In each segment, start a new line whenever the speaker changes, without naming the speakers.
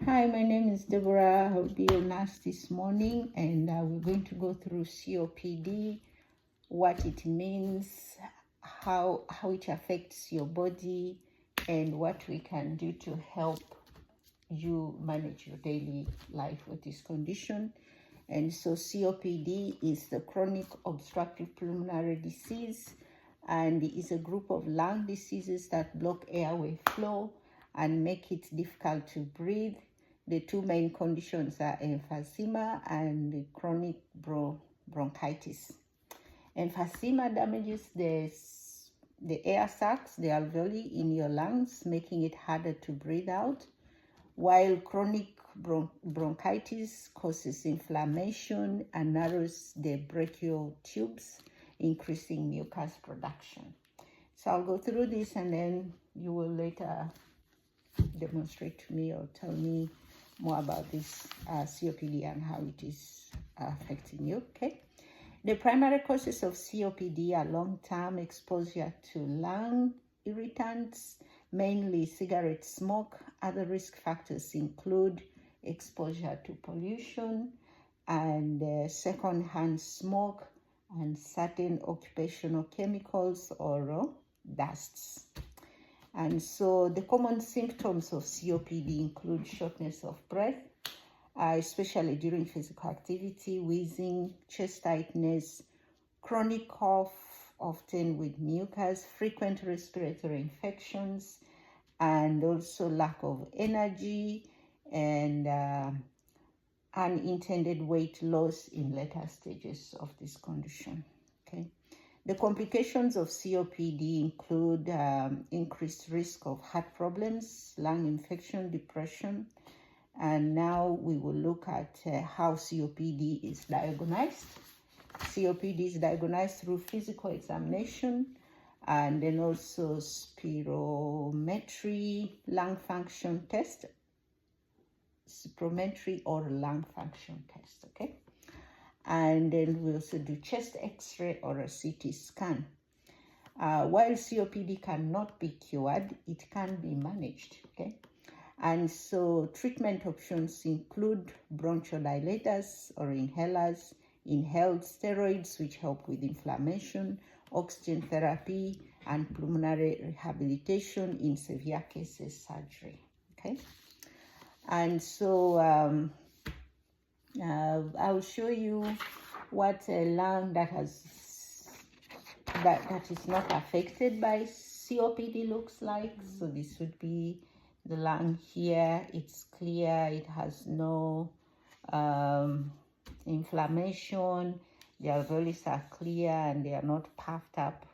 Hi, my name is Deborah. I'll be your nurse this morning, and we're going to go through COPD, what it means, how it affects your body, and what we can do to help you manage your daily life with this condition. And so COPD is the chronic obstructive pulmonary disease, and is a group of lung diseases that block airway flow and make it difficult to breathe. The two main conditions are emphysema and chronic bronchitis. Emphysema damages the air sacs, the alveoli in your lungs, making it harder to breathe out, while chronic bronchitis causes inflammation and narrows the bronchial tubes, increasing mucus production. So I'll go through this, and then you will later demonstrate to me or tell me more about this COPD and how it is affecting you. Okay. The primary causes of COPD are long-term exposure to lung irritants, mainly cigarette smoke. Other risk factors include exposure to pollution and second-hand smoke and certain occupational chemicals or dusts. And so the common symptoms of COPD include shortness of breath, especially during physical activity, wheezing, chest tightness, chronic cough, often with mucus, frequent respiratory infections, and also lack of energy and unintended weight loss in later stages of this condition. Okay. The complications of COPD include increased risk of heart problems, lung infection, depression, and now we will look at how COPD is diagnosed. COPD is diagnosed through physical examination and then also spirometry lung function test, spirometry or lung function test, okay? And then we also do chest x-ray or a CT scan. While COPD cannot be cured, it can be managed, okay? And so treatment options include bronchodilators or inhalers, inhaled steroids, which help with inflammation, oxygen therapy, and pulmonary rehabilitation, in severe cases, surgery, okay? And so I'll show you what a lung that is not affected by COPD looks like. So this would be the lung here. It's clear, it has no inflammation, the alveoli are clear and they are not puffed up,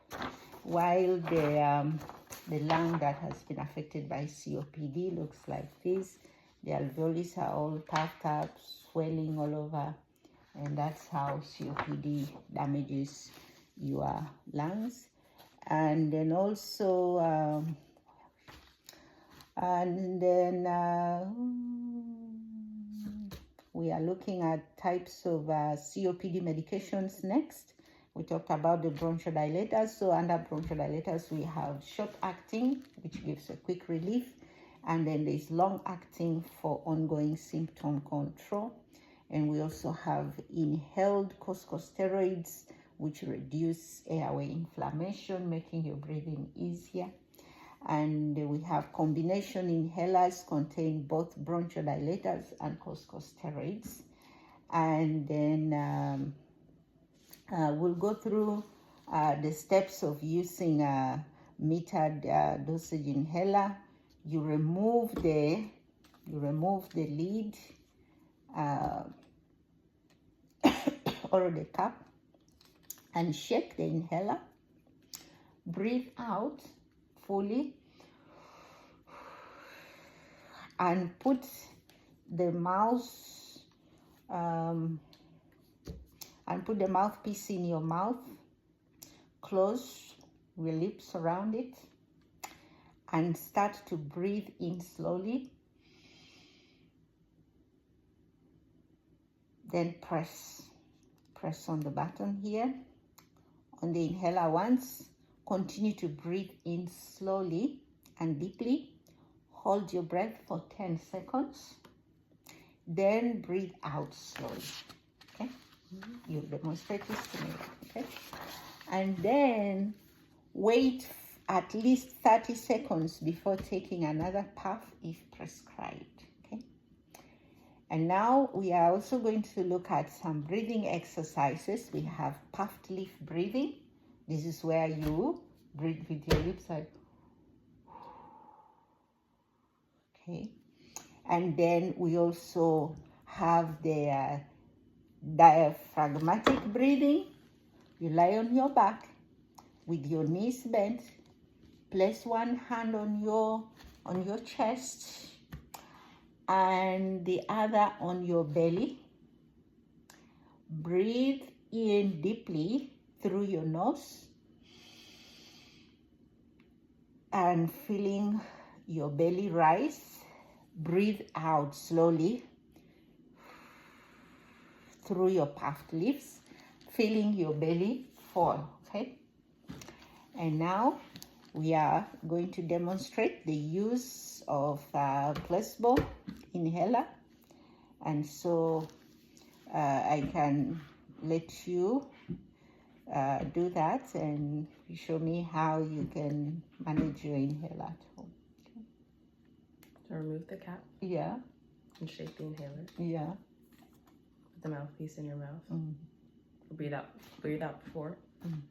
while the lung that has been affected by COPD looks like this. The alveoli are all puffed up, swelling all over, and that's how COPD damages your lungs. And then also we are looking at types of COPD medications next. We talked about the bronchodilators. So under bronchodilators, we have short-acting, which gives a quick relief. And then there's long-acting for ongoing symptom control. And we also have inhaled corticosteroids, which reduce airway inflammation, making your breathing easier. And we have combination inhalers contain both bronchodilators and corticosteroids. And then we'll go through the steps of using a metered dosage inhaler. You remove the lid or the cap and shake the inhaler. Breathe out fully and put the mouthpiece in your mouth. Close your lips around it and start to breathe in slowly. Then press on the button here on the inhaler once. Continue to breathe in slowly and deeply. Hold your breath for 10 seconds. then breathe out slowly. Okay, you demonstrate this to me. Okay, and then wait at least 30 seconds before taking another puff if prescribed. Okay, and now we are also going to look at some breathing exercises. We have puffed leaf breathing. This is where you breathe with your lips like, okay. And then we also have the diaphragmatic breathing. You lie on your back with your knees bent. Place one hand on your chest and the other on your belly. Breathe in deeply through your nose and feeling your belly rise. Breathe out slowly through your puffed lips, feeling your belly fall. Okay, and now we are going to demonstrate the use of placebo inhaler, and so I can let you do that and show me how you can manage your inhaler at home. Okay.
So remove the cap.
Yeah.
And shake the inhaler.
Yeah.
Put the mouthpiece in your mouth.
Mm.
Breathe out. Breathe out before.
Mm.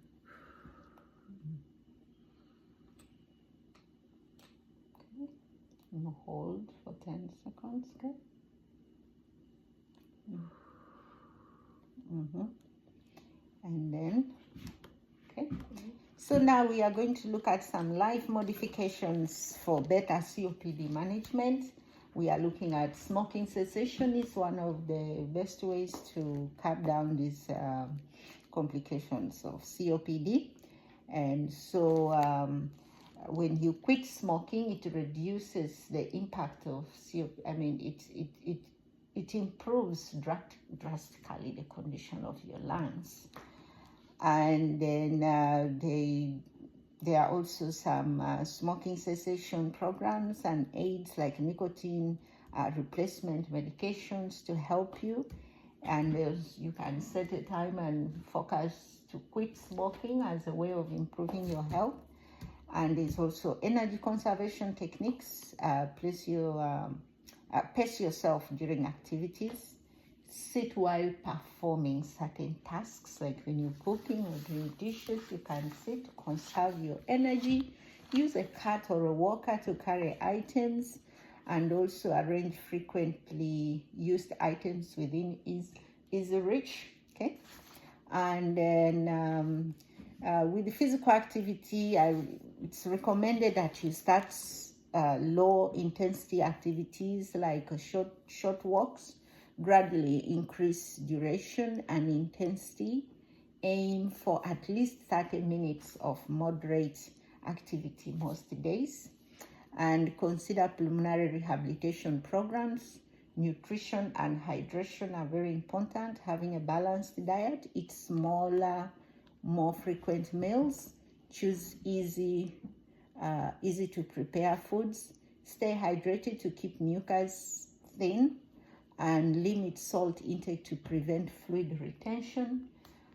Okay. And hold for 10 seconds. Okay. And then, okay. So now we are going to look at some life modifications for better COPD management. We are looking at smoking cessation is one of the best ways to cut down these complications of COPD. And so when you quit smoking, it reduces the impact of COPD. I mean, it improves drastically the condition of your lungs. And then there are also some smoking cessation programs and aids like nicotine replacement medications to help you. And you can set a time and focus to quit smoking as a way of improving your health. And there's also energy conservation techniques. Pace yourself during activities. Sit while performing certain tasks, like when you're cooking or doing dishes, you can sit, conserve your energy, use a cart or a walker to carry items, and also arrange frequently used items within easy reach. Okay, and then with the physical activity, it's recommended that you start low intensity activities like short walks. Gradually increase duration and intensity. Aim for at least 30 minutes of moderate activity most days. And consider pulmonary rehabilitation programs. Nutrition and hydration are very important. Having a balanced diet, eat smaller, more frequent meals. Choose easy to prepare foods. Stay hydrated to keep mucus thin. And limit salt intake to prevent fluid retention.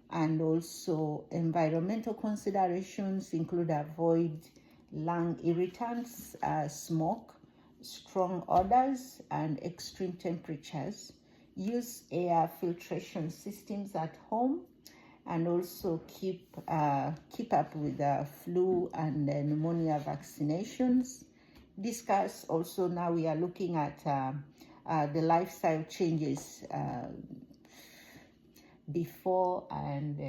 And also environmental considerations include avoid lung irritants, smoke, strong odors, and extreme temperatures. Use air filtration systems at home, and also keep up with flu and pneumonia vaccinations. Discuss also, now we are looking at the lifestyle changes before and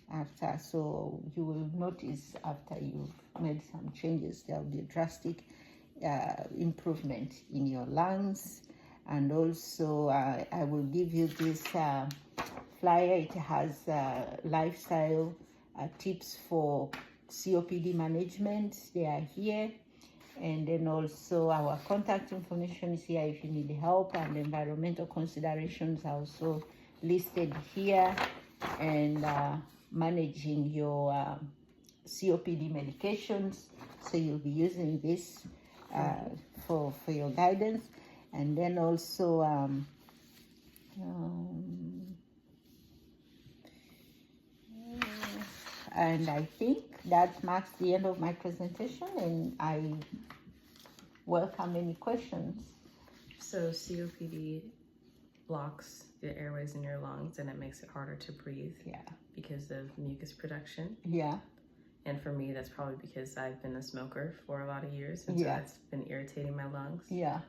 after. So you will notice after you've made some changes, there will be a drastic improvement in your lungs. And also I will give you this flyer. It has lifestyle tips for COPD management. They are here. And then also our contact information is here if you need help, and environmental considerations are also listed here, and managing your COPD medications. So you'll be using this for your guidance. And then also and I think that marks the end of my presentation, and I welcome any questions.
So COPD blocks the airways in your lungs and it makes it harder to breathe.
Yeah.
Because of mucus production.
Yeah.
And for me, that's probably because I've been a smoker for a lot of years, and
Yeah.
so that's been irritating my lungs.
Yeah.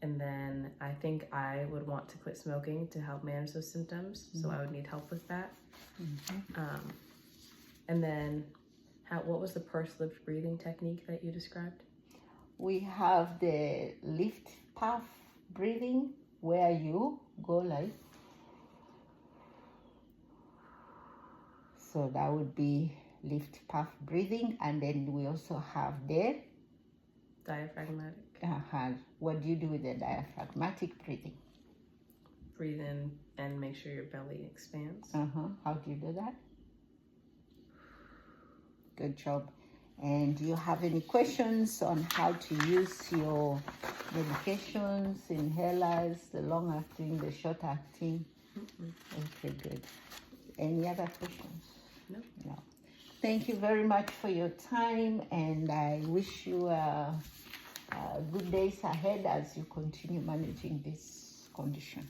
And then I think I would want to quit smoking to help manage those symptoms, so I would need help with that. And then, what was the pursed lips breathing technique that you described?
We have the lift puff breathing, where you go like, so that would be lift puff breathing. And then we also have the
Diaphragmatic.
What do you do with the diaphragmatic breathing?
Breathe in and make sure your belly expands.
How do you do that? Good job. And do you have any questions on how to use your medications, inhalers, the long-acting, the short-acting? Okay, good. Any other questions?
No.
No. Thank you very much for your time, and I wish you good days ahead as you continue managing this condition.